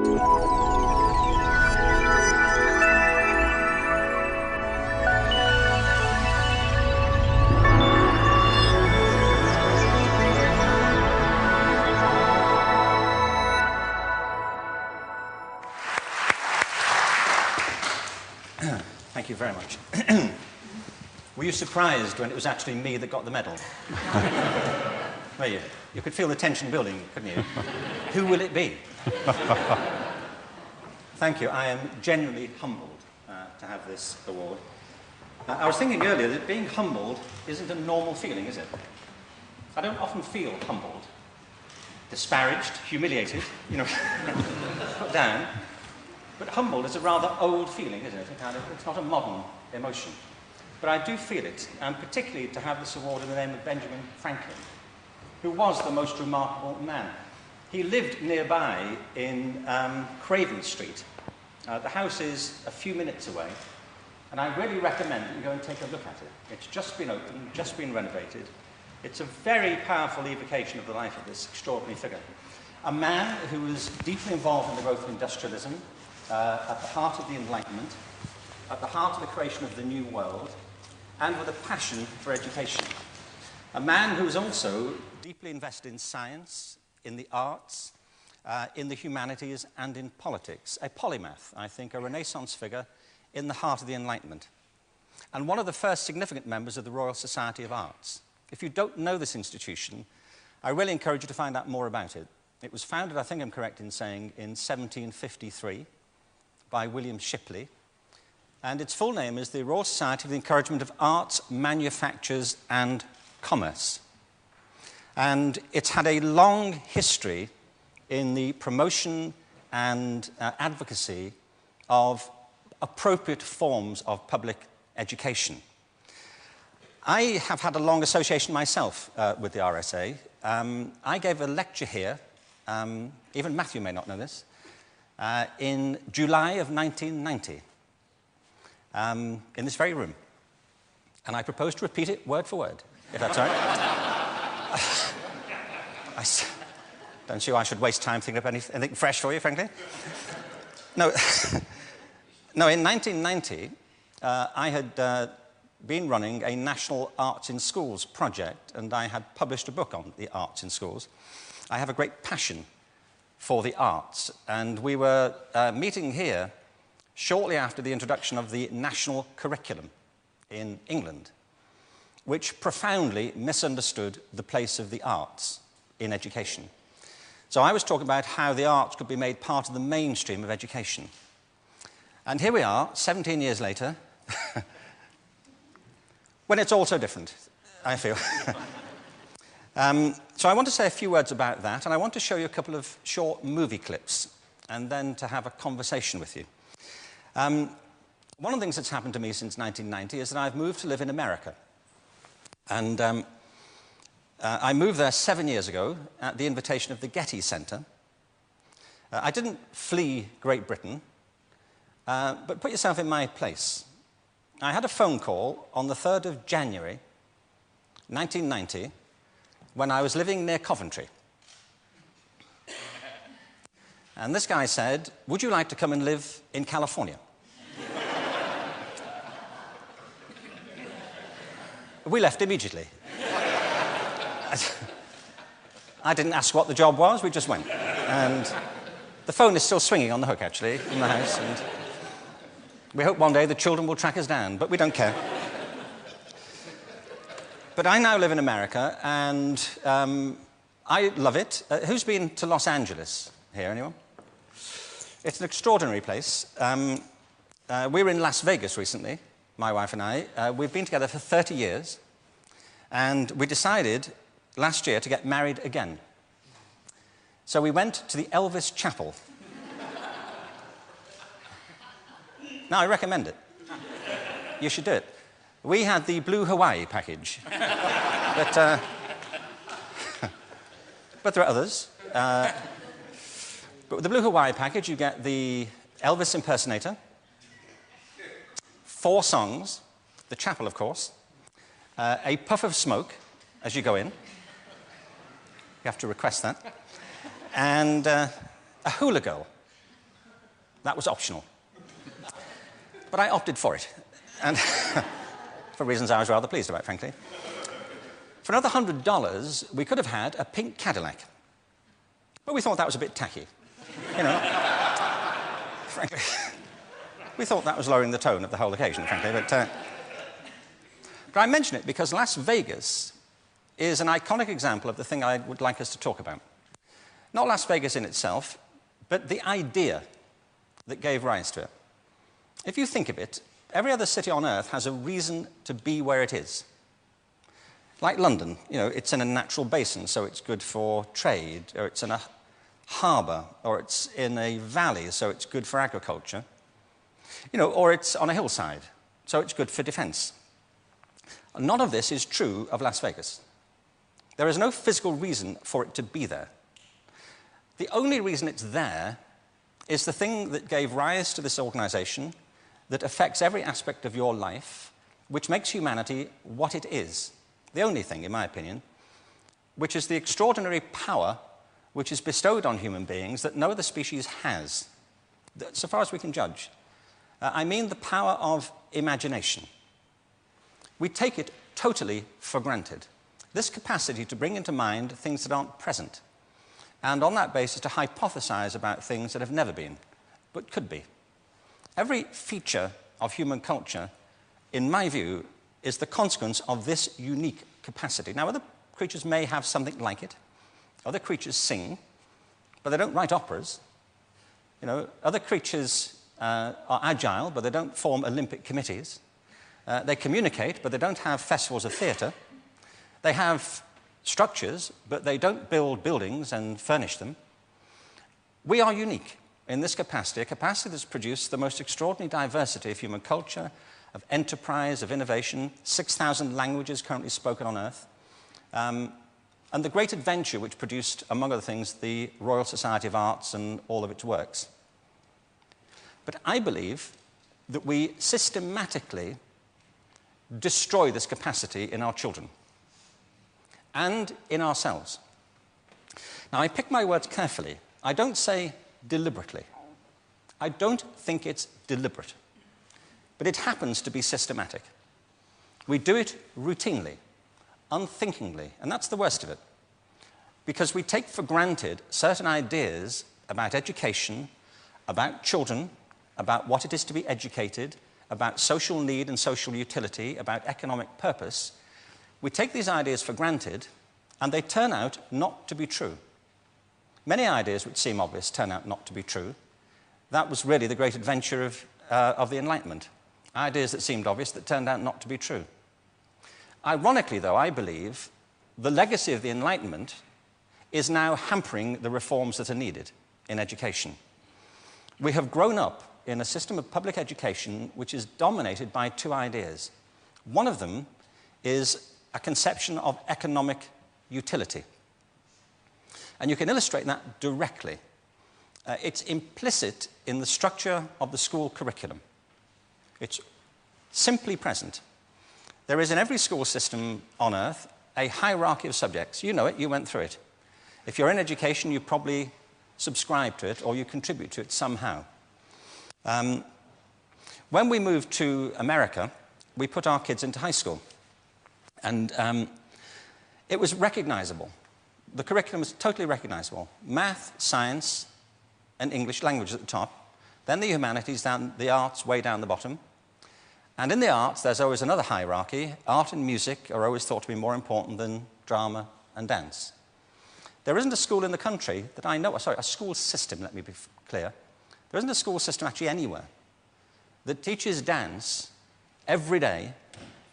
Thank you very much. Were you surprised when it was actually me that got the medal? Were you? You could feel the tension building, couldn't you? Who will it be? Thank you. I am genuinely humbled to have this award. I was thinking earlier that being humbled isn't a normal feeling, is it? I don't often feel humbled, disparaged, humiliated, you know, put down. But humbled is a rather old feeling, isn't it? It's not a modern emotion. But I do feel it, and particularly to have this award in the name of Benjamin Franklin, who was the most remarkable man. He lived nearby in Craven Street. The house is a few minutes away, and I really recommend that you go and take a look at it. It's just been opened, just been renovated. It's a very powerful evocation of the life of this extraordinary figure. A man who was deeply involved in the growth of industrialism, at the heart of the Enlightenment, at the heart of the creation of the New World, and with a passion for education. A man who was also deeply invested in science, in the arts, in the humanities, and in politics. A polymath, I think, a Renaissance figure in the heart of the Enlightenment. And one of the first significant members of the Royal Society of Arts. If you don't know this institution, I really encourage you to find out more about it. It was founded, I think I'm correct in saying, in 1753 by William Shipley. And its full name is the Royal Society for the Encouragement of Arts, Manufactures and Commerce. And it's had a long history in the promotion and advocacy of appropriate forms of public education. I have had a long association myself with the RSA. I gave a lecture here, even Matthew may not know this, in July of 1990. In this very room. And I propose to repeat it word for word, if that's all right. I don't see why I should waste time thinking up anything fresh for you, frankly. No, no, in 1990, I had been running a National Arts in Schools project, and I had published a book on the arts in schools. I have a great passion for the arts, and we were meeting here shortly after the introduction of the national curriculum in England, which profoundly misunderstood the place of the arts in education. So I was talking about how the arts could be made part of the mainstream of education. And here we are, 17 years later, when it's all so different, I feel. So I want to say a few words about that, and I want to show you a couple of short movie clips, and then to have a conversation with you. One of the things that's happened to me since 1990 is that I've moved to live in America. And I moved there 7 years ago at the invitation of the Getty Center. I didn't flee Great Britain, but put yourself in my place. I had a phone call on the 3rd of January, 1990, when I was living near Coventry. And this guy said, "Would you like to come and live in California?" We left immediately. I didn't ask what the job was, we just went. And the phone is still swinging on the hook, actually, in the house. And we hope one day the children will track us down, but we don't care. But I now live in America, and I love it. Who's been to Los Angeles here, anyone? It's an extraordinary place. We were in Las Vegas recently, my wife and I. We've been together for 30 years, and we decided last year to get married again. So we went to the Elvis Chapel. Now, I recommend it. You should do it. We had the Blue Hawaii package. But there are others. But with the Blue Hawaii package, you get the Elvis impersonator, 4 songs, the chapel, of course, a puff of smoke as you go in. You have to request that. And a hula girl That was optional. But I opted for it, and for reasons I was rather pleased about, frankly. For another $100, we could have had a pink Cadillac. But we thought that was a bit tacky. You know, frankly, we thought that was lowering the tone of the whole occasion, frankly. But I mention it because Las Vegas is an iconic example of the thing I would like us to talk about. Not Las Vegas in itself, but the idea that gave rise to it. If you think of it, every other city on Earth has a reason to be where it is. Like London, you know, it's in a natural basin, so it's good for trade, or it's in a harbour, or it's in a valley, so it's good for agriculture. You know, or it's on a hillside, so it's good for defence. None of this is true of Las Vegas. There is no physical reason for it to be there. The only reason it's there is the thing that gave rise to this organisation that affects every aspect of your life, which makes humanity what it is. The only thing, in my opinion, which is the extraordinary power which is bestowed on human beings that no other species has, so far as we can judge. I mean the power of imagination. We take it totally for granted. This capacity to bring into mind things that aren't present, and on that basis to hypothesize about things that have never been, but could be. Every feature of human culture, in my view, is the consequence of this unique capacity. Now, other creatures may have something like it. Other creatures sing, but they don't write operas. You know, other creatures are agile, but they don't form Olympic committees. They communicate, but they don't have festivals of theatre. They have structures, but they don't build buildings and furnish them. We are unique in this capacity, a capacity that's produced the most extraordinary diversity of human culture, of enterprise, of innovation, 6,000 languages currently spoken on Earth, and the great adventure which produced, among other things, the Royal Society of Arts and all of its works. But I believe that we systematically destroy this capacity in our children and in ourselves. Now, I pick my words carefully. I don't say deliberately. I don't think it's deliberate. But it happens to be systematic. We do it routinely, unthinkingly, and that's the worst of it. Because we take for granted certain ideas about education, about children, about what it is to be educated, about social need and social utility, about economic purpose. We take these ideas for granted, and they turn out not to be true. Many ideas which seem obvious turn out not to be true. That was really the great adventure of the Enlightenment. Ideas that seemed obvious that turned out not to be true. Ironically, though, I believe the legacy of the Enlightenment is now hampering the reforms that are needed in education. We have grown up in a system of public education which is dominated by two ideas. One of them is a conception of economic utility. And you can illustrate that directly. It's implicit in the structure of the school curriculum. It's simply present. There is in every school system on Earth a hierarchy of subjects. You know it, you went through it. If you're in education, you probably subscribe to it or you contribute to it somehow. When we moved to America, we put our kids into high school. And it was recognizable. The curriculum was totally recognizable. Math, science, and English language at the top. Then the humanities, the arts way down the bottom. And in the arts, there's always another hierarchy. Art and music are always thought to be more important than drama and dance. There isn't a school in the country that I know, sorry, a school system, let me be clear. There isn't a school system actually anywhere that teaches dance every day,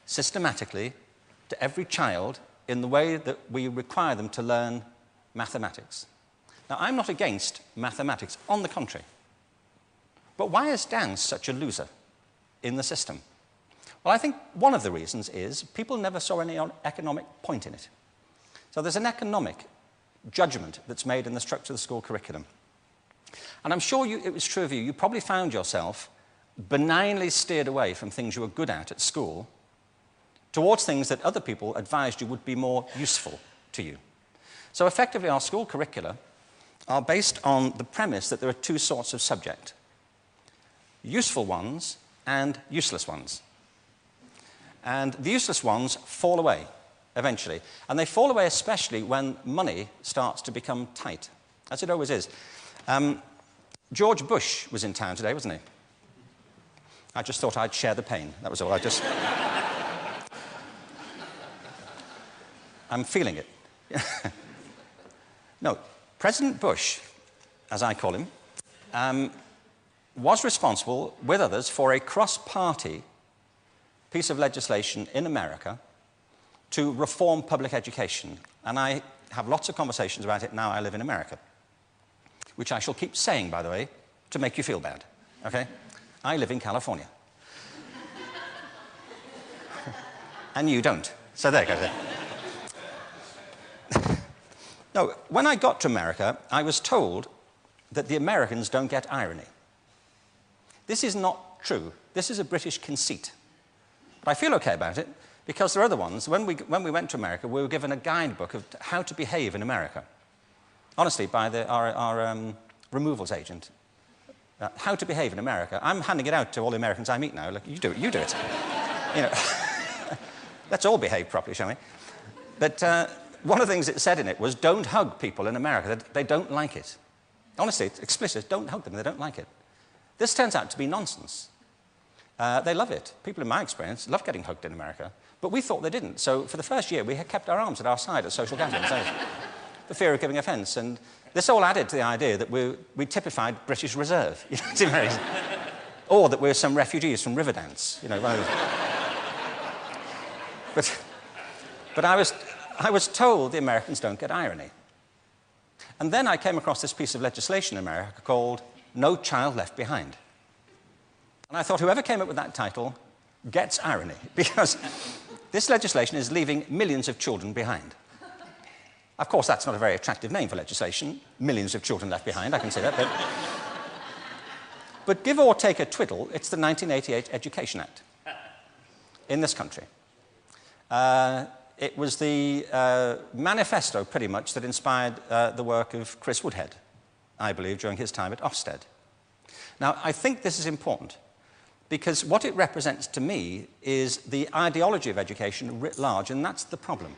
systematically, to every child in the way that we require them to learn mathematics. Now, I'm not against mathematics, on the contrary. But why is dance such a loser in the system? Well, I think one of the reasons is people never saw any economic point in it. So there's an economic judgment that's made in the structure of the school curriculum. And I'm sure it was true of you. You probably found yourself benignly steered away from things you were good at school towards things that other people advised you would be more useful to you. So effectively, our school curricula are based on the premise that there are two sorts of subject. useful ones and useless ones. And the useless ones fall away eventually. And they fall away especially when money starts to become tight, as it always is. George Bush was in town today, wasn't he? I just thought I'd share the pain. That was all. I'm feeling it. No, President Bush, as I call him, was responsible, with others, for a cross-party piece of legislation in America to reform public education. And I have lots of conversations about it now I live in America, which I shall keep saying, by the way, to make you feel bad, okay? I live in California. And you don't. So there you go. No, when I got to America, I was told that the Americans don't get irony. This is not true. This is a British conceit. But I feel okay about it because there are other ones. When we went to America, we were given a guidebook of how to behave in America. Honestly, by our removals agent. How to behave in America. I'm handing it out to all the Americans I meet now. Look, you do it, you do it. You know, let's all behave properly, shall we? But one of the things it said in it was, don't hug people in America. They don't like it. Honestly, it's explicit. Don't hug them. They don't like it. This turns out to be nonsense. They love it. People in my experience love getting hugged in America. But we thought they didn't. So for the first year, we had kept our arms at our side at social gatherings. The fear of giving offence. And this all added to the idea that we typified British Reserve. You know, or that we're some refugees from Riverdance. You know, but I was told the Americans don't get irony. And then I came across this piece of legislation in America called No Child Left Behind. And I thought whoever came up with that title gets irony, because this legislation is leaving millions of children behind. Of course, that's not a very attractive name for legislation, millions of children left behind, I can say that. But give or take a twiddle, it's the 1988 Education Act in this country. It was the manifesto, pretty much, that inspired the work of Chris Woodhead, I believe, during his time at Ofsted. Now, I think this is important, because what it represents to me is the ideology of education writ large, and that's the problem.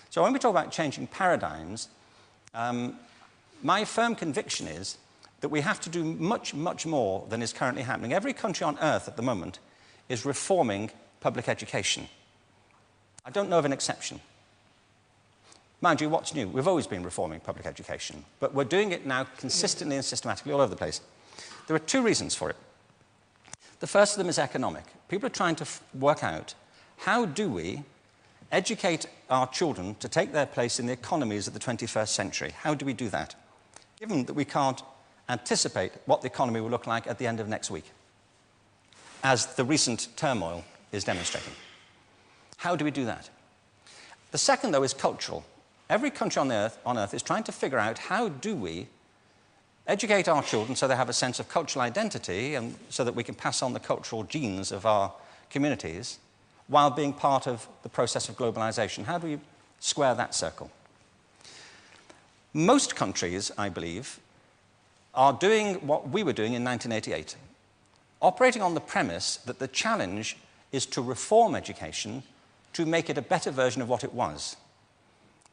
So when we talk about changing paradigms, my firm conviction is that we have to do much, much more than is currently happening. Every country on earth at the moment is reforming public education. I don't know of an exception. Mind you, what's new? We've always been reforming public education, but we're doing it now consistently and systematically all over the place. There are two reasons for it. The first of them is economic. People are trying to work out, how do we educate our children to take their place in the economies of the 21st century? How do we do that, given that we can't anticipate what the economy will look like at the end of next week, as the recent turmoil is demonstrating? How do we do that? The second, though, is cultural. Every country on earth is trying to figure out, how do we educate our children so they have a sense of cultural identity and so that we can pass on the cultural genes of our communities while being part of the process of globalization? How do we square that circle? Most countries, I believe, are doing what we were doing in 1988, operating on the premise that the challenge is to reform education to make it a better version of what it was.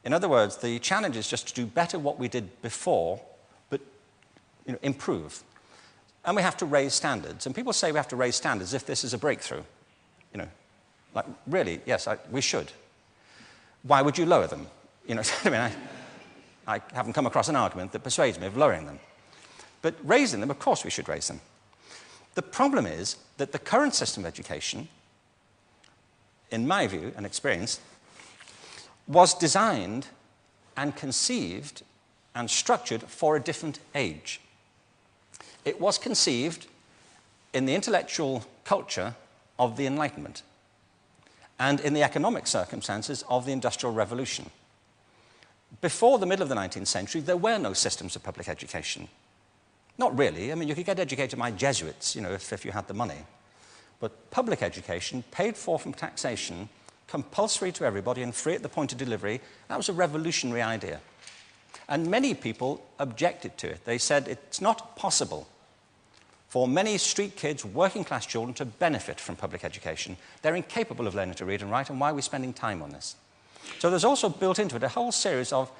In other words, the challenge is just to do better what we did before, but improve. And we have to raise standards. And people say we have to raise standards if this is a breakthrough. Like, really, yes, we should. Why would you lower them? I mean, I haven't come across an argument that persuades me of lowering them. But raising them, of course we should raise them. The problem is that the current system of education, in my view and experience, was designed and conceived and structured for a different age. It was conceived in the intellectual culture of the Enlightenment and in the economic circumstances of the Industrial Revolution. Before the middle of the 19th century, there were no systems of public education. Not really. I mean, you could get educated by Jesuits, if you had the money. But public education, paid for from taxation, compulsory to everybody and free at the point of delivery, that was a revolutionary idea. And many people objected to it. They said it's not possible for many street kids, working class children, to benefit from public education. They're incapable of learning to read and write, and why are we spending time on this? So there's also built into it a whole series of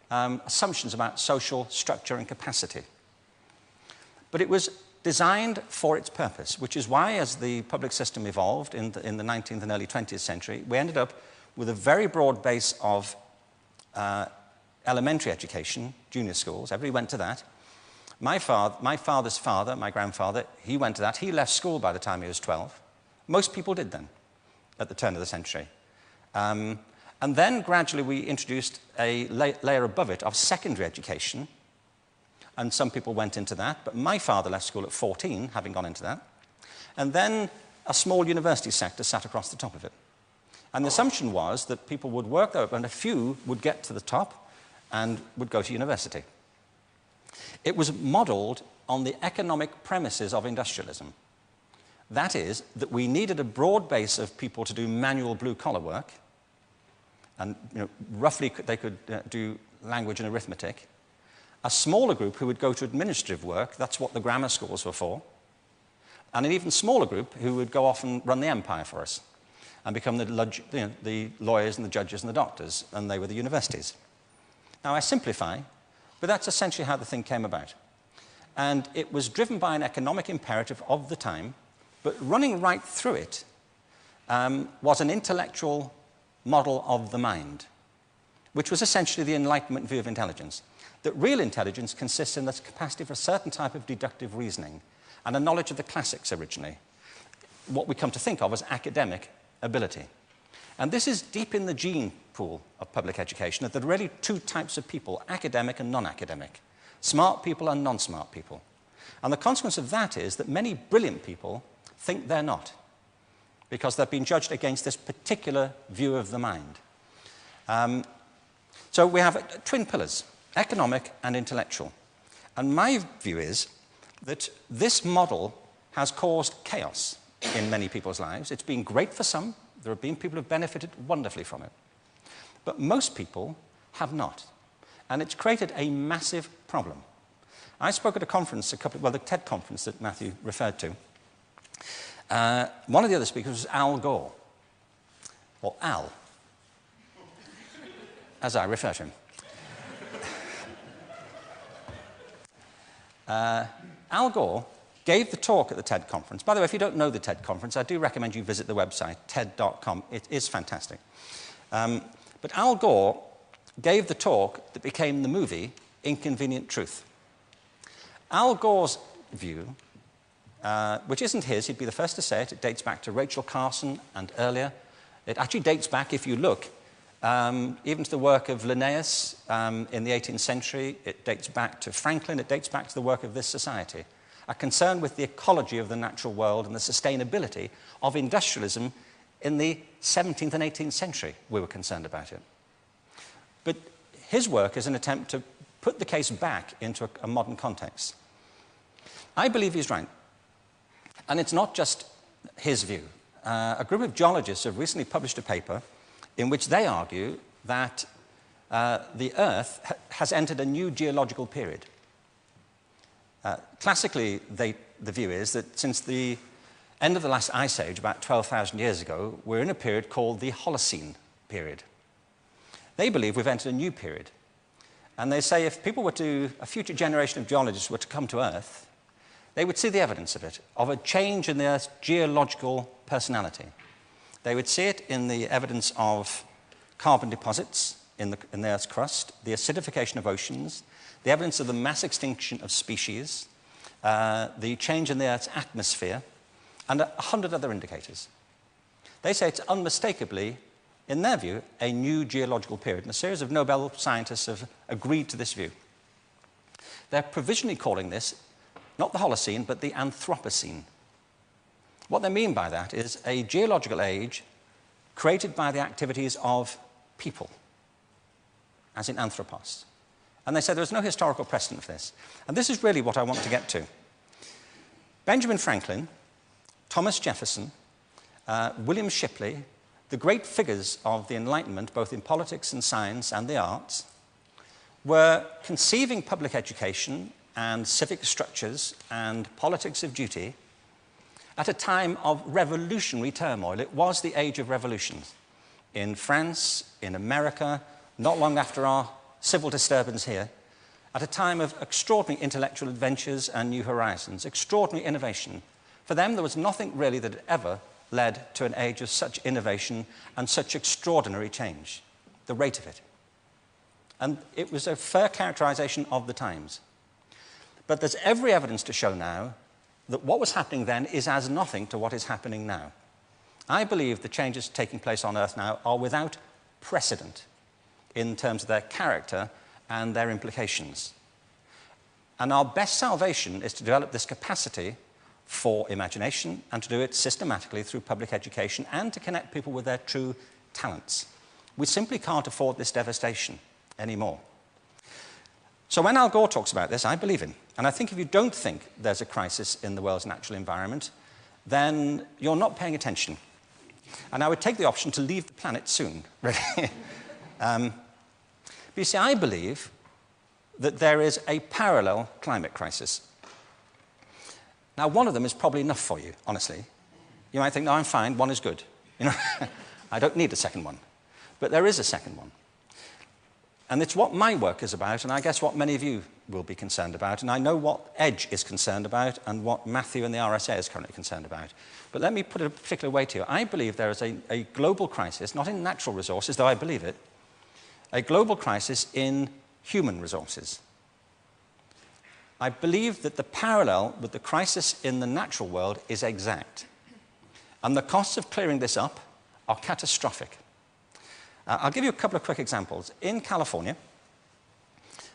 assumptions about social structure and capacity. But it was designed for its purpose, which is why, as the public system evolved in the 19th and early 20th century, we ended up with a very broad base of elementary education, junior schools. Everybody went to that. My father's father, my grandfather, he went to that. He left school by the time he was 12. Most people did then, at the turn of the century. And then gradually we introduced a layer above it of secondary education, and some people went into that, but my father left school at 14, having gone into that. And then a small university sector sat across the top of it. And the assumption was that people would work their way up, and a few would get to the top and would go to university. It was modelled on the economic premises of industrialism. That is, that we needed a broad base of people to do manual blue-collar work, and roughly they could do language and arithmetic. A smaller group who would go to administrative work, that's what the grammar schools were for, and an even smaller group who would go off and run the empire for us and become the lawyers and the judges and the doctors, and they were the universities. Now, I simplify, but that's essentially how the thing came about. And it was driven by an economic imperative of the time, but running right through it was an intellectual model of the mind, which was essentially the Enlightenment view of intelligence. That real intelligence consists in the capacity for a certain type of deductive reasoning and a knowledge of the classics originally, what we come to think of as academic ability. And this is deep in the gene pool of public education, that there are really two types of people, academic and non-academic, smart people and non-smart people. And the consequence of that is that many brilliant people think they're not, because they've been judged against this particular view of the mind. So we have twin pillars, economic and intellectual. And my view is that this model has caused chaos in many people's lives. It's been great for some. There have been people who have benefited wonderfully from it. But most people have not. And it's created a massive problem. I spoke at a conference, the TED conference that Matthew referred to. One of the other speakers was Al Gore, or Al, as I refer to him. Al Gore gave the talk at the TED conference. By the way, if you don't know the TED conference, I do recommend you visit the website, TED.com. It is fantastic. But Al Gore gave the talk that became the movie Inconvenient Truth. Al Gore's view, which isn't his, he'd be the first to say it, it dates back to Rachel Carson and earlier. It actually dates back, if you look, even to the work of Linnaeus in the 18th century. It dates back to Franklin. It dates back to the work of this society. A concern with the ecology of the natural world and the sustainability of industrialism in the 17th and 18th century. We were concerned about it. But his work is an attempt to put the case back into a modern context. I believe he's right. And it's not just his view. A group of geologists have recently published a paper in which they argue that the Earth has entered a new geological period. Classically, the view is that since the end of the last ice age, about 12,000 years ago, we're in a period called the Holocene period. They believe we've entered a new period. And they say if people were to, a future generation of geologists were to come to Earth, they would see the evidence of it, of a change in the Earth's geological personality. They would see it in the evidence of carbon deposits in the Earth's crust, the acidification of oceans, the evidence of the mass extinction of species, the change in the Earth's atmosphere, and 100 other indicators. They say it's unmistakably, in their view, a new geological period, and a series of Nobel scientists have agreed to this view. They're provisionally calling this not the Holocene, but the Anthropocene. What they mean by that is a geological age created by the activities of people, as in anthropos. And they say there's no historical precedent for this. And this is really what I want to get to. Benjamin Franklin, Thomas Jefferson, William Shipley, the great figures of the Enlightenment, both in politics and science and the arts, were conceiving public education and civic structures and politics of duty at a time of revolutionary turmoil. It was the age of revolutions in France, in America, not long after our civil disturbance here, at a time of extraordinary intellectual adventures and new horizons, extraordinary innovation. For them, there was nothing really that had ever led to an age of such innovation and such extraordinary change, the rate of it. And it was a fair characterization of the times. But there's every evidence to show now that what was happening then is as nothing to what is happening now. I believe the changes taking place on Earth now are without precedent in terms of their character and their implications. And our best salvation is to develop this capacity for imagination and to do it systematically through public education and to connect people with their true talents. We simply can't afford this devastation anymore. So when Al Gore talks about this, I believe him. And I think if you don't think there's a crisis in the world's natural environment, then you're not paying attention. And I would take the option to leave the planet soon, really. But you see, I believe that there is a parallel climate crisis. Now, one of them is probably enough for you, honestly. You might think, no, I'm fine, one is good. You know, I don't need a second one. But there is a second one. And it's what my work is about, and I guess what many of you will be concerned about. And I know what EDGE is concerned about and what Matthew and the RSA is currently concerned about. But let me put it a particular way to you. I believe there is a global crisis, not in natural resources, though I believe it, a global crisis in human resources. I believe that the parallel with the crisis in the natural world is exact. And the costs of clearing this up are catastrophic. I'll give you a couple of quick examples. In California,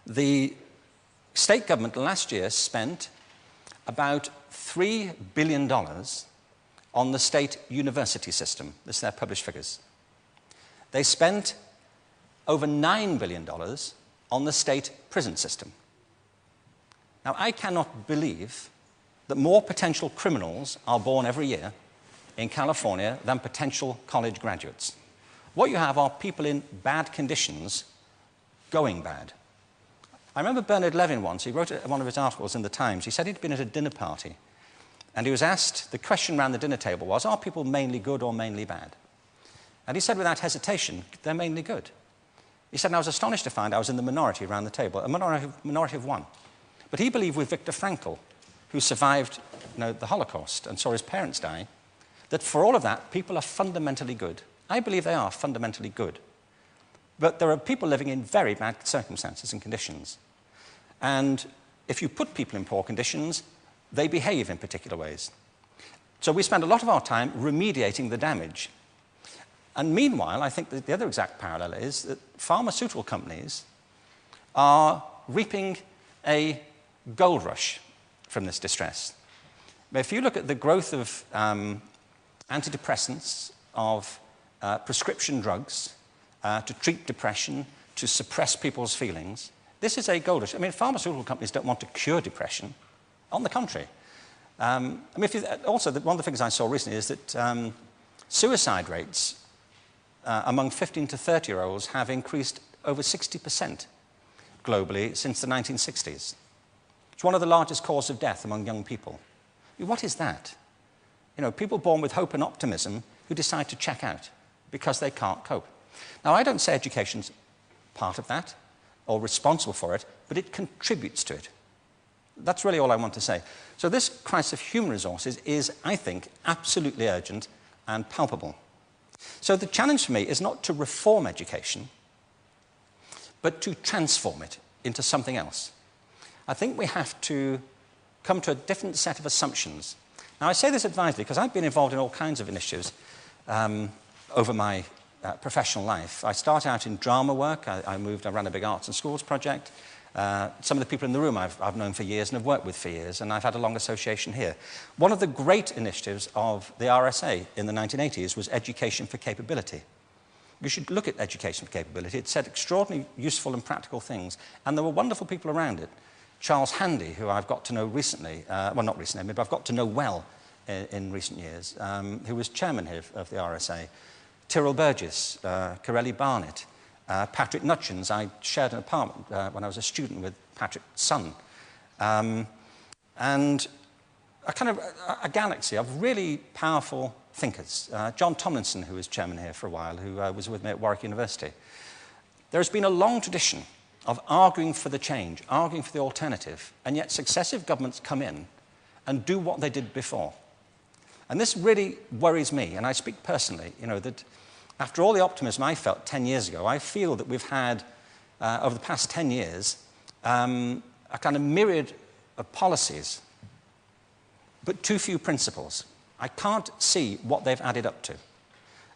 the state government last year spent about $3 billion on the state university system. This is their published figures. They spent over $9 billion on the state prison system. Now, I cannot believe that more potential criminals are born every year in California than potential college graduates. What you have are people in bad conditions going bad. I remember Bernard Levin once, he wrote one of his articles in the Times. He said he'd been at a dinner party, and he was asked, the question around the dinner table was, are people mainly good or mainly bad? And he said without hesitation, they're mainly good. He said, and I was astonished to find I was in the minority around the table, a minority of one. But he believed with Viktor Frankl, who survived the Holocaust and saw his parents die, that for all of that, people are fundamentally good. I believe they are fundamentally good. But there are people living in very bad circumstances and conditions. And if you put people in poor conditions, they behave in particular ways. So we spend a lot of our time remediating the damage. And meanwhile, I think that the other exact parallel is that pharmaceutical companies are reaping a gold rush from this distress. But if you look at the growth of antidepressants, of prescription drugs to treat depression, to suppress people's feelings, this is a gold rush. I mean, pharmaceutical companies don't want to cure depression. On the contrary. Also, one of the figures I saw recently is that suicide rates among 15 to 30-year-olds have increased over 60% globally since the 1960s. It's one of the largest causes of death among young people. What is that? You know, people born with hope and optimism who decide to check out because they can't cope. Now, I don't say education's part of that or responsible for it, but it contributes to it. That's really all I want to say. So this crisis of human resources is, I think, absolutely urgent and palpable. So the challenge for me is not to reform education, but to transform it into something else. I think we have to come to a different set of assumptions. Now, I say this advisedly because I've been involved in all kinds of initiatives over my professional life. I started out in drama work. I ran a big arts and schools project. Some of the people in the room I've known for years and have worked with for years, and I've had a long association here. One of the great initiatives of the RSA in the 1980s was Education for Capability. You should look at Education for Capability. It said extraordinarily useful and practical things, and there were wonderful people around it. Charles Handy, who I've got to know recently, well, not recently, but I've got to know well in recent years, who was chairman here of the RSA. Tyrrell Burgess, Corelli Barnett, Patrick Nutchins. I shared an apartment when I was a student with Patrick's son. and a galaxy of really powerful thinkers. John Tomlinson, who was chairman here for a while, who was with me at Warwick University. There has been a long tradition of arguing for the change, arguing for the alternative, and yet successive governments come in and do what they did before. And this really worries me, and I speak personally, that after all the optimism I felt 10 years ago, I feel that we've had, over the past 10 years, a kind of myriad of policies, but too few principles. I can't see what they've added up to.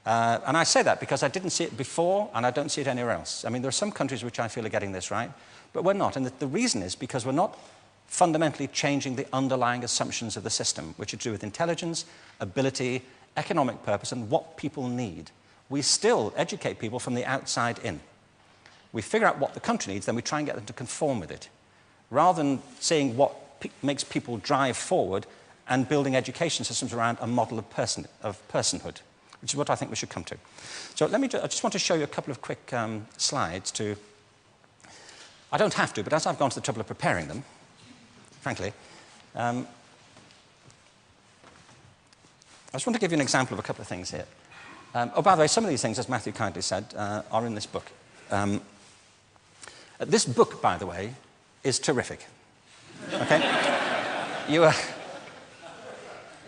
And I say that because I didn't see it before, and I don't see it anywhere else. I mean, there are some countries which I feel are getting this right, but we're not. And the reason is because we're not fundamentally changing the underlying assumptions of the system, which are to do with intelligence, ability, economic purpose, and what people need. We still educate people from the outside in. We figure out what the country needs, then we try and get them to conform with it, rather than seeing what makes people drive forward and building education systems around a model of personhood, which is what I think we should come to. So I just want to show you a couple of quick slides to... I don't have to, but as I've gone to the trouble of preparing them, frankly, I just want to give you an example of a couple of things here. Oh, by the way, some of these things, as Matthew kindly said, are in this book. This book, by the way, is terrific. Okay?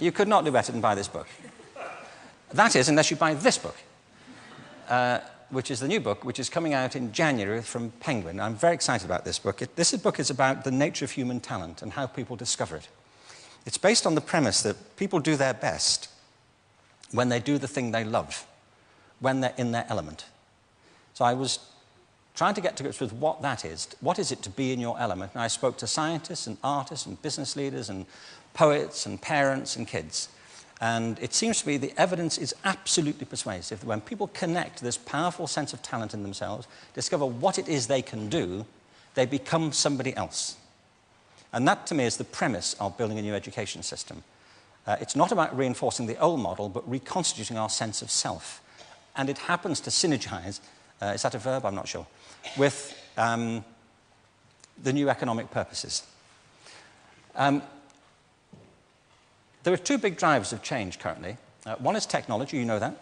You could not do better than buy this book. That is, unless you buy this book, which is the new book, which is coming out in January from Penguin. I'm very excited about this book. This book is about the nature of human talent and how people discover it. It's based on the premise that people do their best when they do the thing they love, when they're in their element. So I was trying to get to grips with what that is. What is it to be in your element? And I spoke to scientists and artists and business leaders and poets and parents and kids. And it seems to me the evidence is absolutely persuasive that when people connect this powerful sense of talent in themselves, discover what it is they can do, they become somebody else. And that, to me, is the premise of building a new education system. It's not about reinforcing the old model, but reconstituting our sense of self. And it happens to synergize, is that a verb? I'm not sure, with the new economic purposes. There are two big drivers of change currently. One is technology, you know that.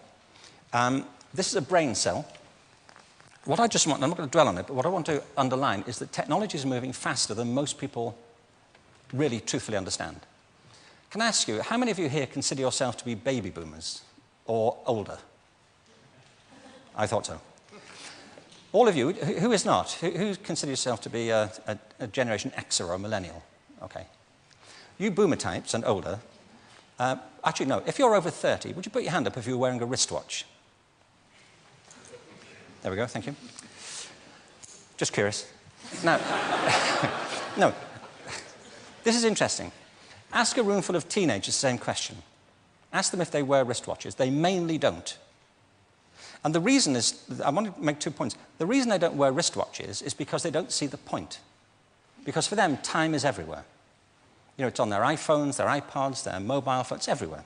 This is a brain cell. What I just want, I'm not going to dwell on it, but what I want to underline is that technology is moving faster than most people really truthfully understand. Can I ask you, how many of you here consider yourself to be baby boomers or older? I thought so. All of you, who is not? Who considers yourself to be a Generation Xer or a millennial? Okay. You boomer types and older, actually, no. If you're over 30, would you put your hand up if you were wearing a wristwatch? There we go, thank you. Just curious. Now, no. This is interesting. Ask a room full of teenagers the same question. Ask them if they wear wristwatches. They mainly don't. And the reason is, I want to make 2 points. The reason they don't wear wristwatches is because they don't see the point. Because for them, time is everywhere. It's on their iPhones, their iPods, their mobile phones, everywhere.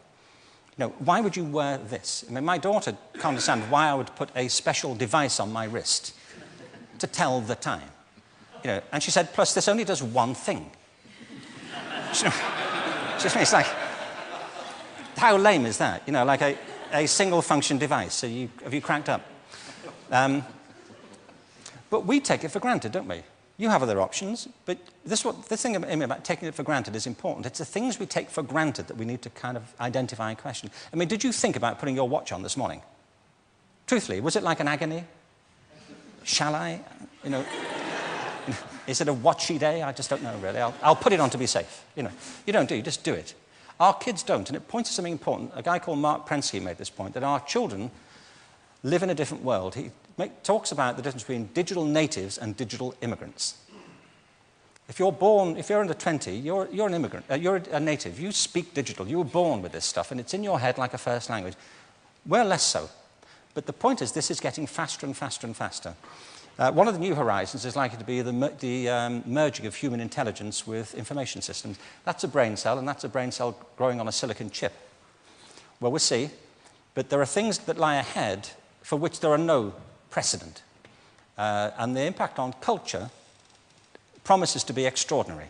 Why would you wear this? I mean, my daughter can't understand why I would put a special device on my wrist to tell the time. And she said, plus this only does one thing. It's like, how lame is that? Like a single-function device. So have you cracked up? But we take it for granted, don't we? You have other options, but this thing about taking it for granted is important. It's the things we take for granted that we need to kind of identify and question. I mean, did you think about putting your watch on this morning? Truthfully, was it like an agony? Shall I? Is it a watchy day? I just don't know, really. I'll put it on to be safe. You don't do, you just do it. Our kids don't, and it points to something important. A guy called Mark Prensky made this point, that our children live in a different world. He talks about the difference between digital natives and digital immigrants. If you're under 20, you're an immigrant, you're a native. You speak digital. You were born with this stuff, and it's in your head like a first language. We're less so. But the point is, this is getting faster and faster and faster. One of the new horizons is likely to be the merging of human intelligence with information systems. That's a brain cell, and that's a brain cell growing on a silicon chip. Well, we'll see. But there are things that lie ahead for which there are no precedent. And the impact on culture promises to be extraordinary.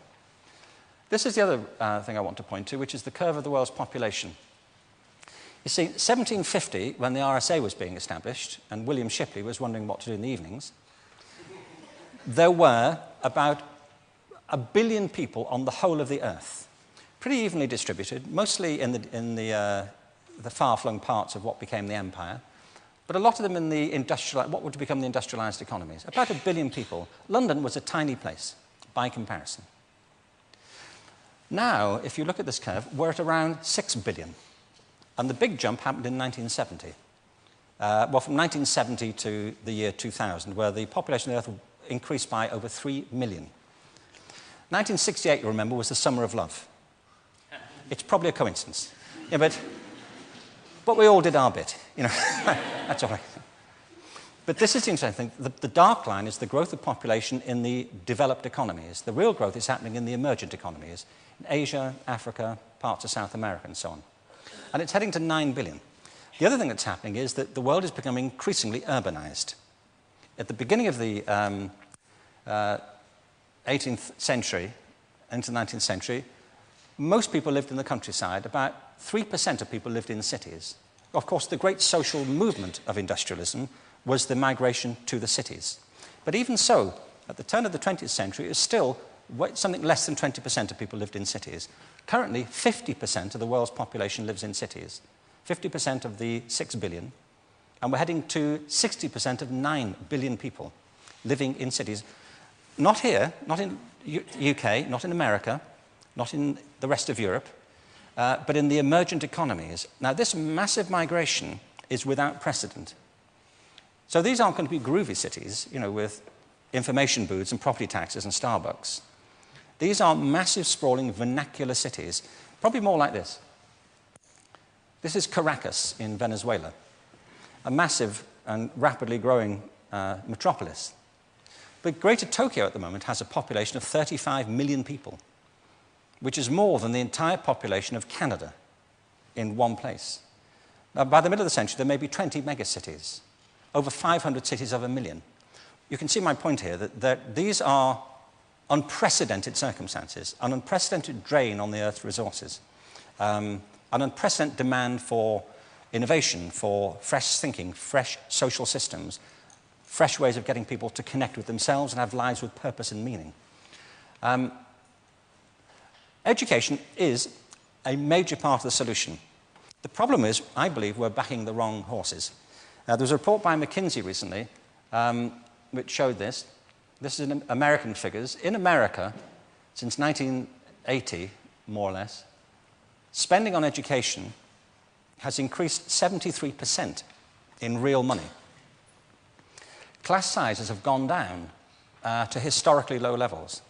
This is the other thing I want to point to, which is the curve of the world's population. You see, 1750, when the RSA was being established, and William Shipley was wondering what to do in the evenings, there were about 1 billion people on the whole of the Earth, pretty evenly distributed, mostly in the far-flung parts of what became the empire, but a lot of them in the what would become the industrialized economies. About 1 billion people. London was a tiny place by comparison. Now, if you look at this curve, we're at around 6 billion. And the big jump happened in 1970. Well, from 1970 to the year 2000, where the population of the Earth increased by over 3 million. 1968, you remember, was the summer of love. It's probably a coincidence. Yeah, but we all did our bit, you know. That's all right. But this is the interesting thing. The dark line is the growth of population in the developed economies. The real growth is happening in the emergent economies, in Asia, Africa, parts of South America, and so on. And it's heading to 9 billion. The other thing that's happening is that the world is becoming increasingly urbanized. At the beginning of the 18th century, into the 19th century, most people lived in the countryside. About 3% of people lived in cities. Of course, the great social movement of industrialism was the migration to the cities. But even so, at the turn of the 20th century, it was still something less than 20% of people lived in cities. Currently, 50% of the world's population lives in cities. 50% of the 6 billion. And we're heading to 60% of 9 billion people living in cities. Not here, not in UK, not in America, not in the rest of Europe, but in the emergent economies. Now, this massive migration is without precedent. So these aren't going to be groovy cities, you know, with information booths and property taxes and Starbucks. These are massive, sprawling, vernacular cities, probably more like this. This is Caracas in Venezuela, a massive and rapidly growing metropolis. But Greater Tokyo at the moment has a population of 35 million people, which is more than the entire population of Canada in one place. Now, by the middle of the century, there may be 20 megacities, over 500 cities of 1 million. You can see my point here, that these are unprecedented circumstances, an unprecedented drain on the Earth's resources, an unprecedented demand for innovation, for fresh thinking, fresh social systems, fresh ways of getting people to connect with themselves and have lives with purpose and meaning. Education is a major part of the solution. The problem is, I believe, we're backing the wrong horses. There was a report by McKinsey recently which showed this. This is in American figures. In America, since 1980, more or less, spending on education has increased 73% in real money. Class sizes have gone down to historically low levels.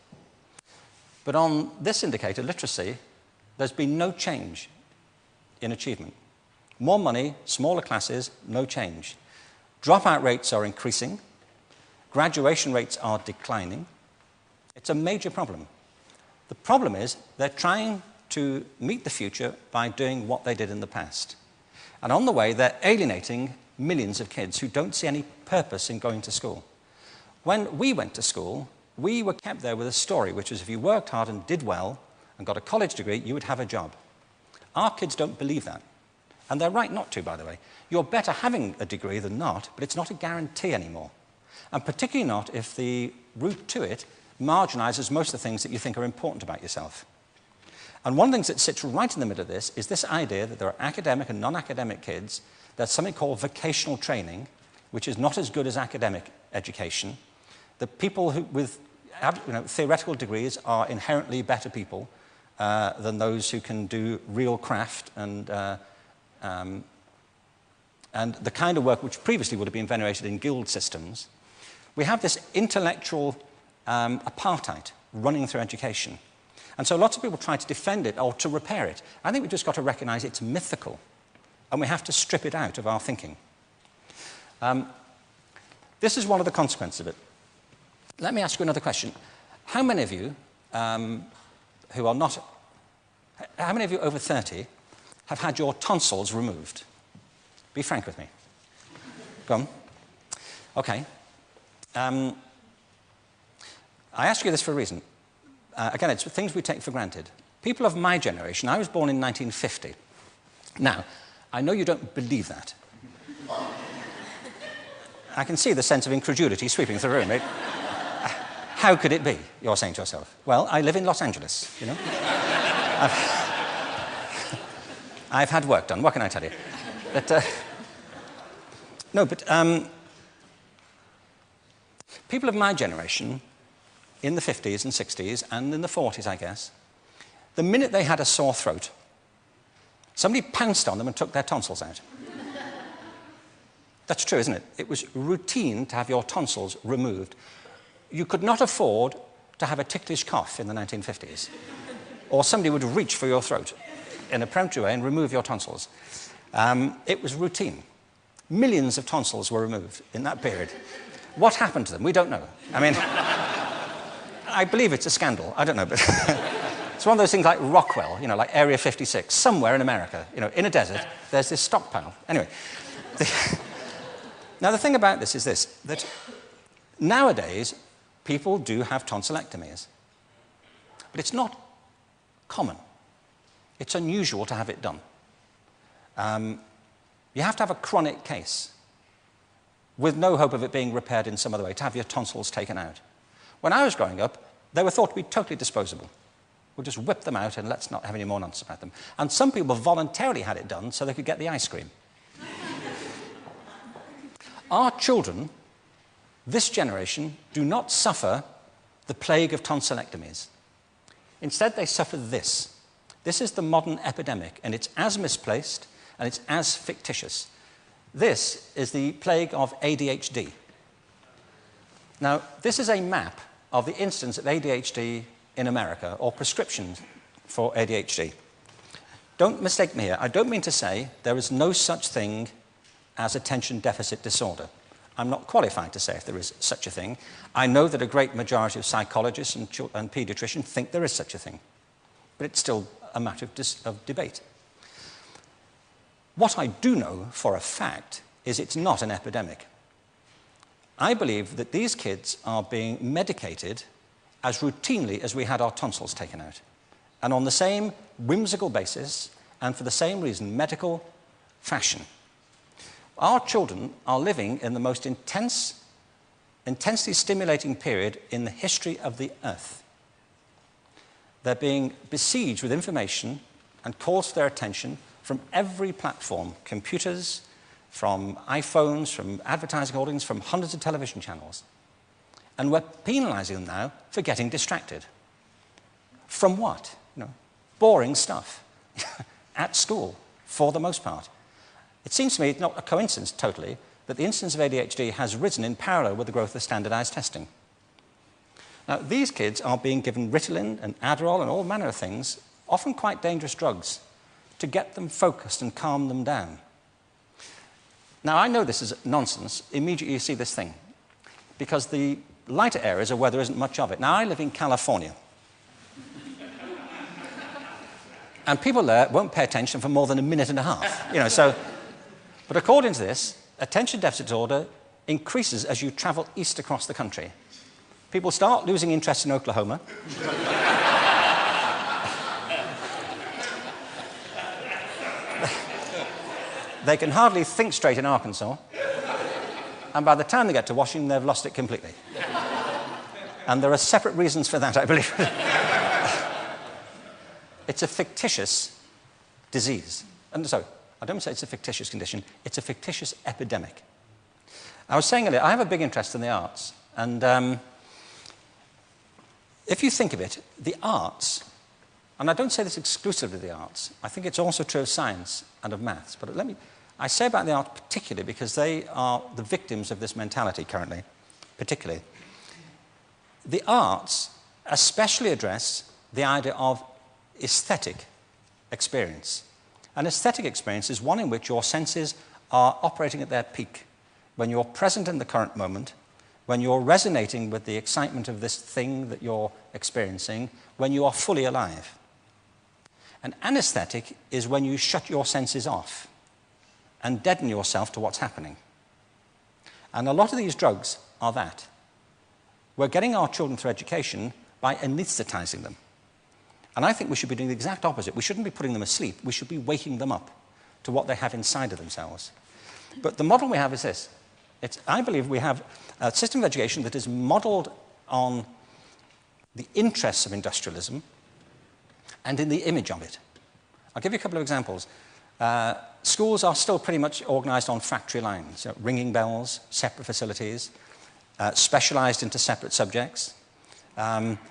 But on this indicator, literacy, there's been no change in achievement. More money, smaller classes, no change. Dropout rates are increasing. Graduation rates are declining. It's a major problem. The problem is they're trying to meet the future by doing what they did in the past. And on the way, they're alienating millions of kids who don't see any purpose in going to school. When we went to school, we were kept there with a story, which was if you worked hard and did well and got a college degree, you would have a job. Our kids don't believe that. And they're right not to, by the way. You're better having a degree than not, but it's not a guarantee anymore. And particularly not if the route to it marginalizes most of the things that you think are important about yourself. And one of the things that sits right in the middle of this is this idea that there are academic and non-academic kids. There's something called vocational training, which is not as good as academic education. The people who, with theoretical degrees are inherently better people than those who can do real craft and the kind of work which previously would have been venerated in guild systems. We have this intellectual apartheid running through education. And so lots of people try to defend it or to repair it. I think we've just got to recognize it's mythical, and we have to strip it out of our thinking. This is one of the consequences of it. Let me ask you another question. How many of you who are not, how many of you over 30 have had your tonsils removed? Be frank with me. Go on. Okay. I ask you this for a reason. Again, it's things we take for granted. People of my generation, I was born in 1950. Now, I know you don't believe that. I can see the sense of incredulity sweeping through the room. How could it be, you're saying to yourself? Well, I live in Los Angeles, you know. I've had work done, what can I tell you? But, people of my generation, in the 50s and 60s, and in the 40s, I guess, the minute they had a sore throat, somebody pounced on them and took their tonsils out. That's true, isn't it? It was routine to have your tonsils removed. You could not afford to have a ticklish cough in the 1950s, or somebody would reach for your throat in a peremptory way and remove your tonsils. It was routine. Millions of tonsils were removed in that period. What happened to them? We don't know. I mean, I believe it's a scandal. I don't know, but it's one of those things like Rockwell, you know, like Area 56, somewhere in America, you know, in a desert, there's this stockpile. Anyway, now the thing about this is this, that nowadays people do have tonsillectomies, but it's not common. It's unusual to have it done. You have to have a chronic case with no hope of it being repaired in some other way, to have your tonsils taken out. When I was growing up, they were thought to be totally disposable. We'll just whip them out and let's not have any more nonsense about them. And some people voluntarily had it done so they could get the ice cream. Our children, this generation, do not suffer the plague of tonsillectomies. Instead, they suffer this. This is the modern epidemic, and it's as misplaced and it's as fictitious. This is the plague of ADHD. Now, this is a map of the incidence of ADHD in America, or prescriptions for ADHD. Don't mistake me here. I don't mean to say there is no such thing as attention deficit disorder. I'm not qualified to say if there is such a thing. I know that a great majority of psychologists and paediatricians think there is such a thing, but it's still a matter of debate. What I do know for a fact is it's not an epidemic. I believe that these kids are being medicated as routinely as we had our tonsils taken out, and on the same whimsical basis and for the same reason, medical fashion. Our children are living in the most intensely stimulating period in the history of the earth. They're being besieged with information and calls for their attention from every platform, computers, from iPhones, from advertising holdings, from hundreds of television channels. And we're penalizing them now for getting distracted. From what? You know, boring stuff at school, for the most part. It seems to me it's not a coincidence totally that the incidence of ADHD has risen in parallel with the growth of standardized testing. Now, these kids are being given Ritalin and Adderall and all manner of things, often quite dangerous drugs, to get them focused and calm them down. Now, I know this is nonsense. Immediately you see this thing, because the lighter areas are where there isn't much of it. Now, I live in California. And people there won't pay attention for more than a minute and a half. You know, so, but according to this, attention deficit disorder increases as you travel east across the country. People start losing interest in Oklahoma. They can hardly think straight in Arkansas. And by the time they get to Washington, they've lost it completely. And there are separate reasons for that, I believe. It's a fictitious disease. And so, I don't say it's a fictitious condition, it's a fictitious epidemic. I was saying earlier, I have a big interest in the arts. And if you think of it, the arts, and I don't say this exclusively of the arts, I think it's also true of science and of maths, but I say about the arts particularly because they are the victims of this mentality currently, particularly. The arts especially address the idea of aesthetic experience. An aesthetic experience is one in which your senses are operating at their peak, when you're present in the current moment, when you're resonating with the excitement of this thing that you're experiencing, when you are fully alive. An anesthetic is when you shut your senses off and deaden yourself to what's happening. And a lot of these drugs are that. We're getting our children through education by anesthetizing them. And I think we should be doing the exact opposite. We shouldn't be putting them asleep. We should be waking them up to what they have inside of themselves. But the model we have is this. I believe we have a system of education that is modeled on the interests of industrialism and in the image of it. I'll give you a couple of examples. Schools are still pretty much organized on factory lines, ringing bells, separate facilities, specialized into separate subjects.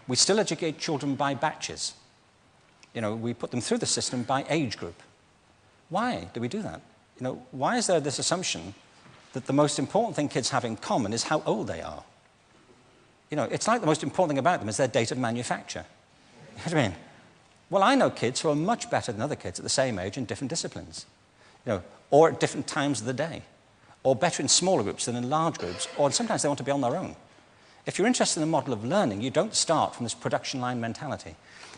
We still educate children by batches. We put them through the system by age group. Why do we do that? Why is there this assumption that the most important thing kids have in common is how old they are? It's like the most important thing about them is their date of manufacture. You know what I mean? Well, I know kids who are much better than other kids at the same age in different disciplines, or at different times of the day, or better in smaller groups than in large groups, or sometimes they want to be on their own. If you're interested in the model of learning, you don't start from this production line mentality.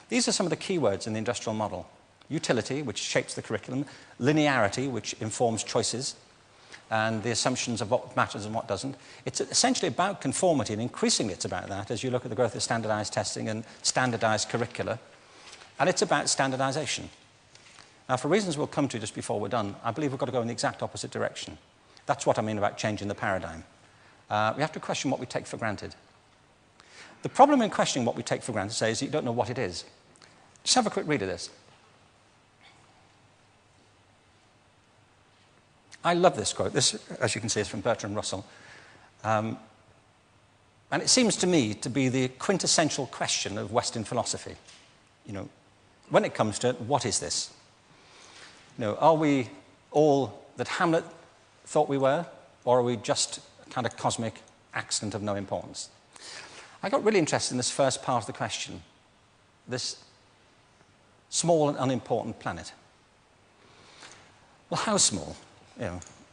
These are some of the key words in the industrial model. Utility, which shapes the curriculum. Linearity, which informs choices and the assumptions of what matters and what doesn't. It's essentially about conformity, and increasingly it's about that as you look at the growth of standardized testing and standardized curricula. And it's about standardization. Now, for reasons we'll come to just before we're done, I believe we've got to go in the exact opposite direction. That's what I mean about changing the paradigm. We have to question what we take for granted. The problem in questioning what we take for granted, say, is that you don't know what it is. Just have a quick read of this. I love this quote. This, as you can see, is from Bertrand Russell. And it seems to me to be the quintessential question of Western philosophy. When it comes to what is this? Are we all that Hamlet thought we were, or are we just a kind of cosmic accident of no importance? I got really interested in this first part of the question, this small and unimportant planet. Well, how small?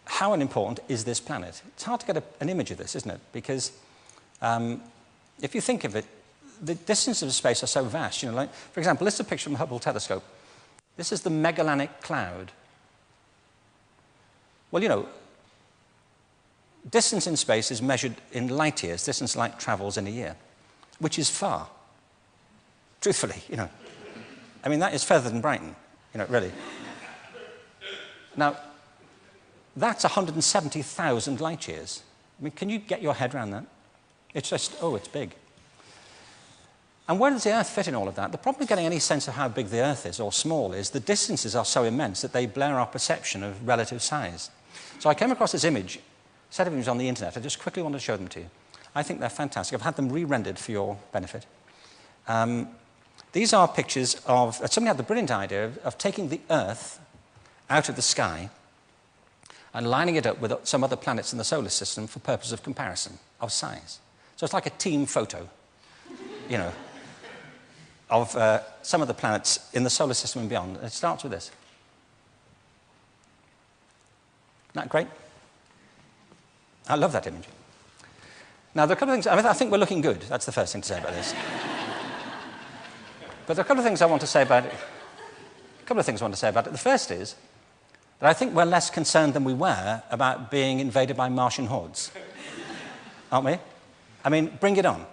How unimportant is this planet? It's hard to get an image of this, isn't it? Because if you think of it, the distances of space are so vast. For example, this is a picture from the Hubble telescope. This is the Magellanic Cloud. Well, distance in space is measured in light years, distance light travels in a year, which is far. Truthfully, I mean, that is further than Brighton, really. Now, that's 170,000 light years. I mean, can you get your head around that? It's just, it's big. And where does the Earth fit in all of that? The problem with getting any sense of how big the Earth is or small is the distances are so immense that they blur our perception of relative size. So I came across this set of images on the internet. I just quickly want to show them to you. I think they're fantastic. I've had them re-rendered for your benefit. These are pictures of, somebody had the brilliant idea of taking the Earth out of the sky and lining it up with some other planets in the solar system for purpose of comparison, of size. So it's like a team photo, of some of the planets in the solar system and beyond. It starts with this. Isn't that great? I love that image. Now, there are a couple of things. I think we're looking good. That's the first thing to say about this. But there are a couple of things I want to say about it. The first is that I think we're less concerned than we were about being invaded by Martian hordes. Aren't we? I mean, bring it on,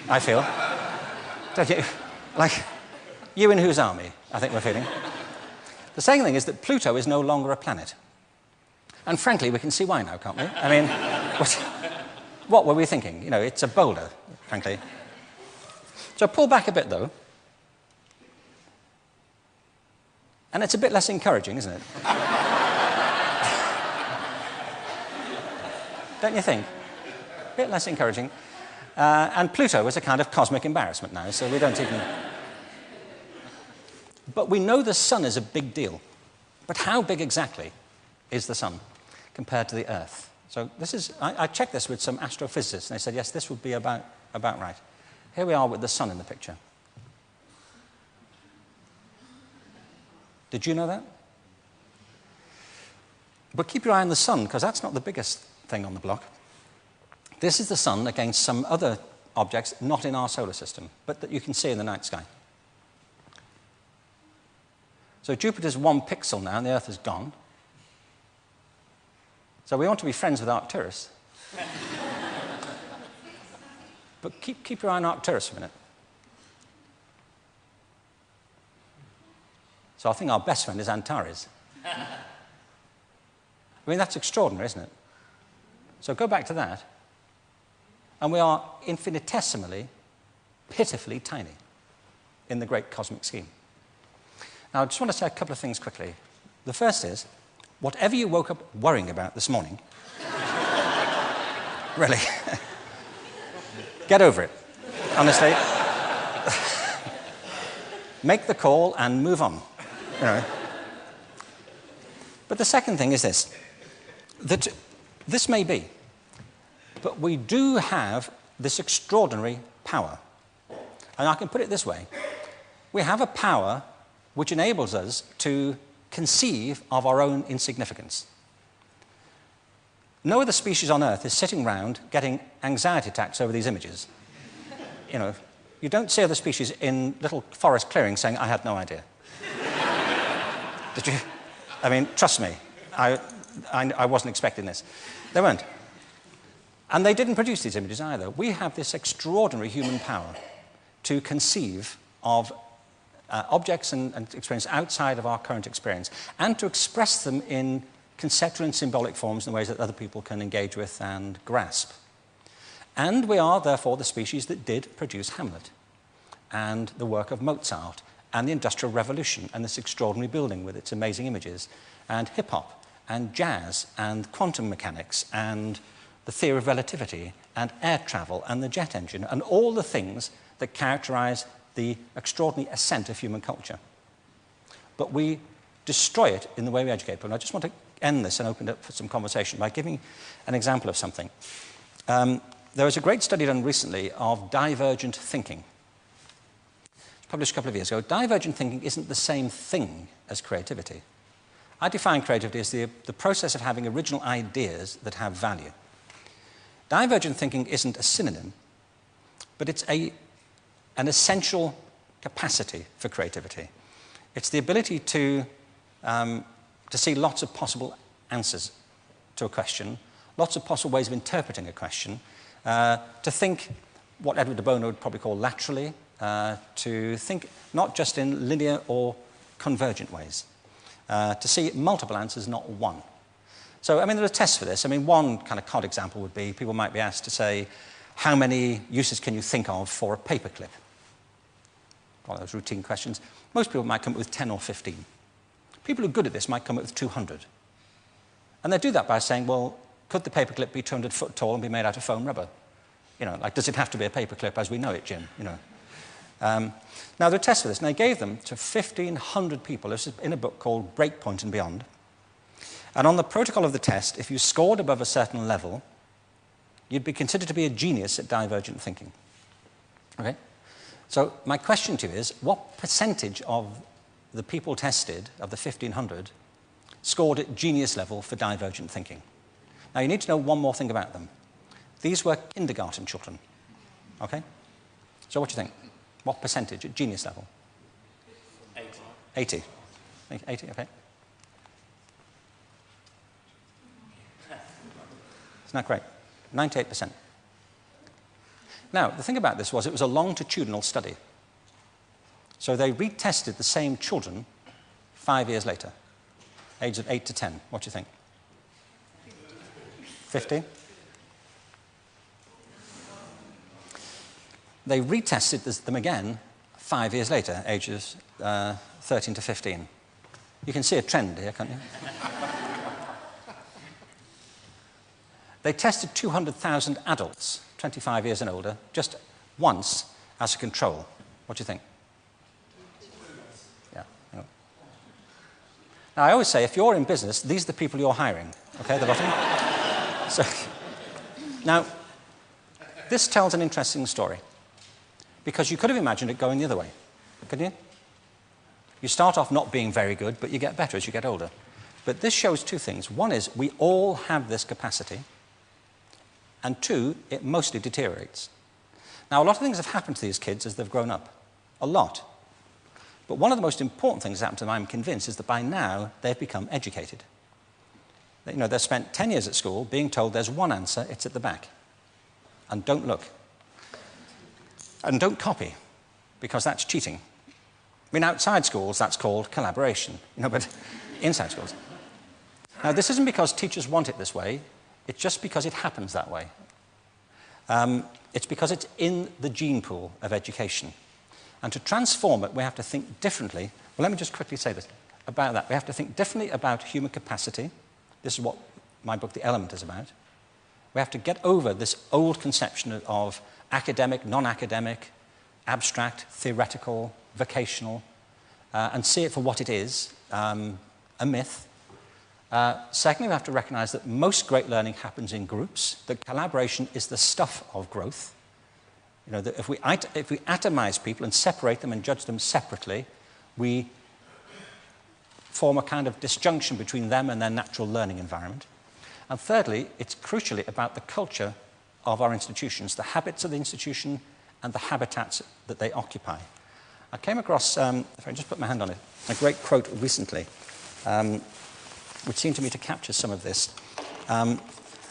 I feel. Don't you? Like, you in whose army, I think we're feeling. The second thing is that Pluto is no longer a planet. And frankly, we can see why now, can't we? I mean, what were we thinking? It's a boulder, frankly. So pull back a bit, though. And it's a bit less encouraging, isn't it? Don't you think? A bit less encouraging. And Pluto is a kind of cosmic embarrassment now, so we don't even... But we know the sun is a big deal. But how big exactly is the sun compared to the Earth? So this is... I checked this with some astrophysicists, and they said, yes, this would be about right. Here we are with the sun in the picture. Did you know that? But keep your eye on the sun, because that's not the biggest thing on the block. This is the sun against some other objects not in our solar system, but that you can see in the night sky. So Jupiter's 1 pixel now, and the Earth is gone. So we want to be friends with Arcturus. But keep your eye on Arcturus for a minute. So I think our best friend is Antares. I mean, that's extraordinary, isn't it? So go back to that. And we are infinitesimally, pitifully tiny in the great cosmic scheme. Now, I just want to say a couple of things quickly. The first is, whatever you woke up worrying about this morning, really, get over it, honestly. Make the call and move on. You know. But the second thing is this, that this may be, but we do have this extraordinary power. And I can put it this way. We have a power which enables us to conceive of our own insignificance. No other species on Earth is sitting around getting anxiety attacks over these images. You know, you don't see other species in little forest clearings saying, I had no idea. Did you? I mean, trust me, I wasn't expecting this. They weren't. And they didn't produce these images either. We have this extraordinary human power to conceive of objects and experience outside of our current experience, and to express them in conceptual and symbolic forms in ways that other people can engage with and grasp. And we are, therefore, the species that did produce Hamlet, and the work of Mozart, and the Industrial Revolution, and this extraordinary building with its amazing images, and hip-hop, and jazz, and quantum mechanics, and the theory of relativity, and air travel, and the jet engine, and all the things that characterize the extraordinary ascent of human culture. But we destroy it in the way we educate people. And I just want to end this and open it up for some conversation by giving an example of something. There was a great study done recently of divergent thinking. Published a couple of years ago. Divergent thinking isn't the same thing as creativity. I define creativity as the process of having original ideas that have value. Divergent thinking isn't a synonym, but it's an essential capacity for creativity. It's the ability to see lots of possible answers to a question, lots of possible ways of interpreting a question, to think what Edward de Bono would probably call laterally, to think not just in linear or convergent ways, to see multiple answers, not one. So, I mean, there are tests for this. I mean, one kind of cod example would be people might be asked to say, how many uses can you think of for a paperclip? One of those routine questions. Most people might come up with 10 or 15. People who are good at this might come up with 200. And they do that by saying, well, could the paperclip be 200 foot tall and be made out of foam rubber? You know, like, does it have to be a paperclip as we know it, Jim? You know. Now, there are tests for this, and they gave them to 1,500 people. This is in a book called Breakpoint and Beyond. And on the protocol of the test, if you scored above a certain level, you'd be considered to be a genius at divergent thinking. Okay? So my question to you is, what percentage of the people tested, of the 1,500, scored at genius level for divergent thinking? Now, you need to know one more thing about them. These were kindergarten children. Okay? So what do you think? What percentage at genius level? 80. 80, okay. Isn't that great? 98%. Now, the thing about this was it was a longitudinal study. So they retested the same children 5 years later, ages of 8 to 10. What do you think? 50? They retested them again 5 years later, ages 13 to 15. You can see a trend here, can't you? They tested 200,000 adults, 25 years and older, just once as a control. What do you think? Yeah. No. Now, I always say, if you're in business, these are the people you're hiring, okay, the bottom. So, now, this tells an interesting story, because you could have imagined it going the other way, couldn't you? You start off not being very good, but you get better as you get older. But this shows two things. One is we all have this capacity, and two, it mostly deteriorates. Now, a lot of things have happened to these kids as they've grown up. A lot. But one of the most important things that happened to them, I'm convinced, is that by now they've become educated. You know, they've spent 10 years at school being told there's one answer, it's at the back. And don't look. And don't copy, because that's cheating. mean, outside schools, that's called collaboration, but inside schools. Now, this isn't because teachers want it this way. It's just because it happens that way. It's because it's in the gene pool of education. And to transform it, we have to think differently. Well, let me just quickly say this about that. We have to think differently about human capacity. This is what my book, The Element, is about. We have to get over this old conception of academic, non-academic, abstract, theoretical, vocational, and see it for what it is, a myth. Secondly, we have to recognize that most great learning happens in groups, that collaboration is the stuff of growth. That if we atomize people and separate them and judge them separately, we form a kind of disjunction between them and their natural learning environment. And thirdly, it's crucially about the culture of our institutions, the habits of the institution and the habitats that they occupy. I came across, if I just put my hand on it, a great quote recently, which seemed to me to capture some of this,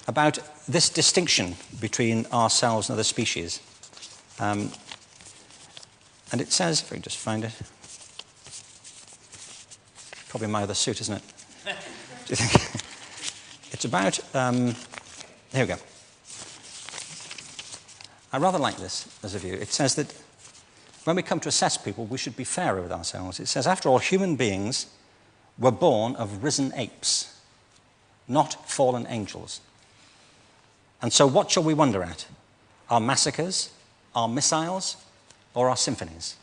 about this distinction between ourselves and other species. And it says, if I can just find it, probably my other suit, isn't it? Do you think? It's about, here we go. I rather like this as a view. It says that when we come to assess people, we should be fairer with ourselves. It says, after all, human beings were born of risen apes, not fallen angels. And so what shall we wonder at? Our massacres, our missiles, or our symphonies?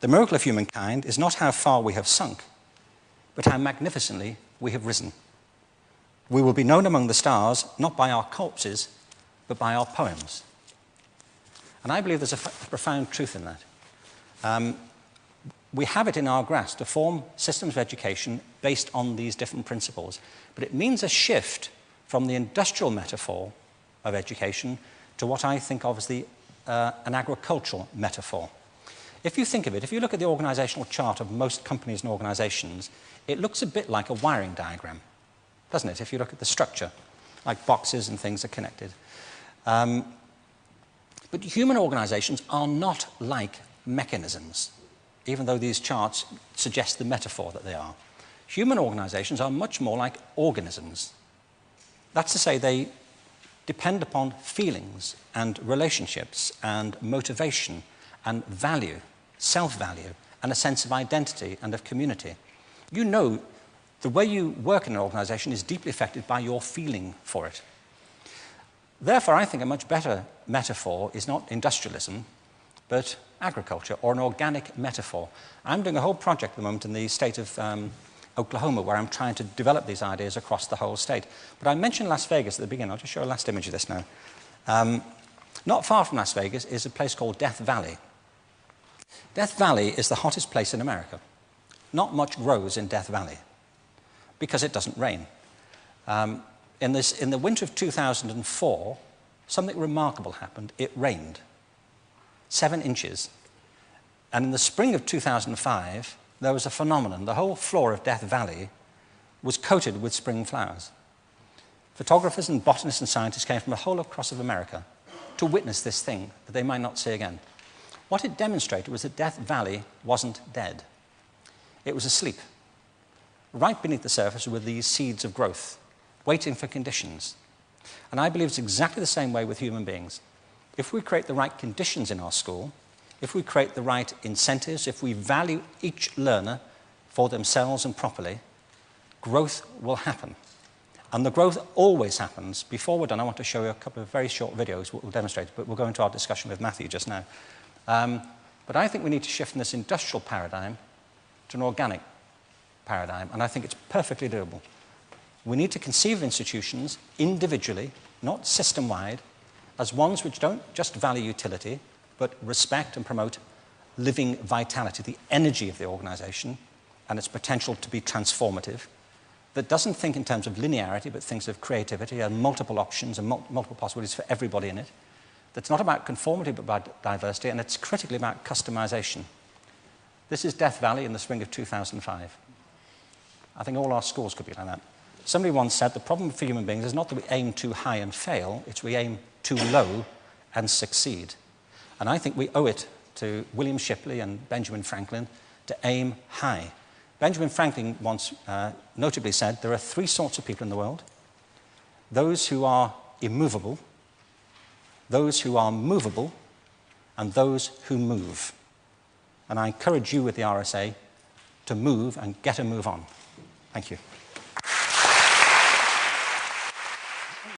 The miracle of humankind is not how far we have sunk, but how magnificently we have risen. We will be known among the stars, not by our corpses, but by our poems. And I believe there's a profound truth in that. We have it in our grasp to form systems of education based on these different principles. But it means a shift from the industrial metaphor of education to what I think of as an agricultural metaphor. If you think of it, if you look at the organizational chart of most companies and organizations, it looks a bit like a wiring diagram, doesn't it? If you look at the structure, like boxes and things are connected. But human organizations are not like mechanisms, even though these charts suggest the metaphor that they are. Human organizations are much more like organisms. That's to say, they depend upon feelings and relationships and motivation and value, self-value, and a sense of identity and of community. You know, the way you work in an organization is deeply affected by your feeling for it. Therefore, I think a much better metaphor is not industrialism, but agriculture, or an organic metaphor. I'm doing a whole project at the moment in the state of Oklahoma, where I'm trying to develop these ideas across the whole state. But I mentioned Las Vegas at the beginning. I'll just show a last image of this now. Not far from Las Vegas is a place called Death Valley. Death Valley is the hottest place in America. Not much grows in Death Valley because it doesn't rain. In the winter of 2004, something remarkable happened. It rained 7 inches. And in the spring of 2005, there was a phenomenon. The whole floor of Death Valley was coated with spring flowers. Photographers and botanists and scientists came from the whole across of America to witness this thing that they might not see again. What it demonstrated was that Death Valley wasn't dead. It was asleep. Right beneath the surface were these seeds of growth, waiting for conditions. And I believe it's exactly the same way with human beings. If we create the right conditions in our school, if we create the right incentives, if we value each learner for themselves and properly, growth will happen. And the growth always happens. Before we're done, I want to show you a couple of very short videos that will demonstrate it, but we'll go into our discussion with Matthew just now. But I think we need to shift from this industrial paradigm to an organic paradigm, and I think it's perfectly doable. We need to conceive of institutions individually, not system-wide, as ones which don't just value utility, but respect and promote living vitality, the energy of the organization, and its potential to be transformative, that doesn't think in terms of linearity, but thinks of creativity and multiple options and multiple possibilities for everybody in it, that's not about conformity, but about diversity, and it's critically about customization. This is Death Valley in the spring of 2005. I think all our schools could be like that. Somebody once said the problem for human beings is not that we aim too high and fail, it's we aim too low and succeed. And I think we owe it to William Shipley and Benjamin Franklin to aim high. Benjamin Franklin once notably said, there are three sorts of people in the world: those who are immovable, those who are movable, and those who move. And I encourage you with the RSA to move and get a move on. Thank you.